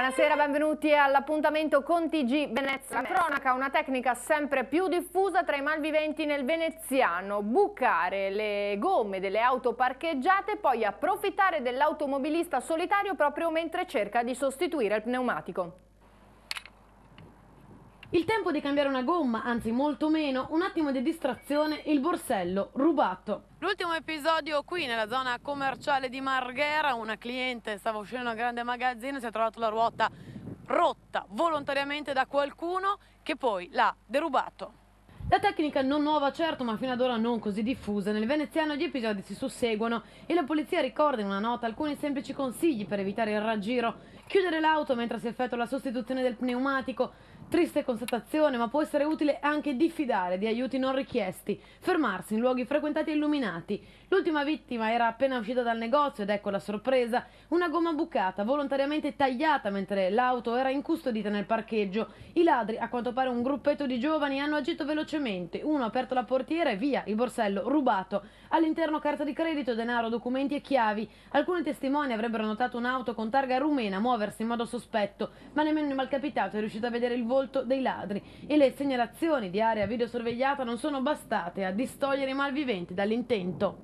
Buonasera, benvenuti all'appuntamento con TG Venezia. La cronaca, una tecnica sempre più diffusa tra i malviventi nel veneziano: bucare le gomme delle auto parcheggiate e poi approfittare dell'automobilista solitario proprio mentre cerca di sostituire il pneumatico. Il tempo di cambiare una gomma, anzi molto meno, un attimo di distrazione, il borsello rubato. L'ultimo episodio qui nella zona commerciale di Marghera, una cliente stava uscendo da un grande magazzino e si è trovato la ruota rotta volontariamente da qualcuno che poi l'ha derubato. La tecnica non nuova certo, ma fino ad ora non così diffusa. Nel veneziano gli episodi si susseguono e la polizia ricorda in una nota alcuni semplici consigli per evitare il raggiro. Chiudere l'auto mentre si effettua la sostituzione del pneumatico. Triste constatazione, ma può essere utile anche diffidare di aiuti non richiesti. Fermarsi in luoghi frequentati e illuminati. L'ultima vittima era appena uscita dal negozio ed ecco la sorpresa: una gomma bucata, volontariamente tagliata mentre l'auto era incustodita nel parcheggio. I ladri, a quanto pare un gruppetto di giovani, hanno agito velocemente. Uno ha aperto la portiera e via, il borsello rubato. All'interno carta di credito, denaro, documenti e chiavi. Alcuni testimoni avrebbero notato un'auto con targa rumena muoversi in modo sospetto, ma nemmeno il malcapitato è riuscito a vedere il volto dei ladri, e le segnalazioni di area videosorvegliata non sono bastate a distogliere i malviventi dall'intento.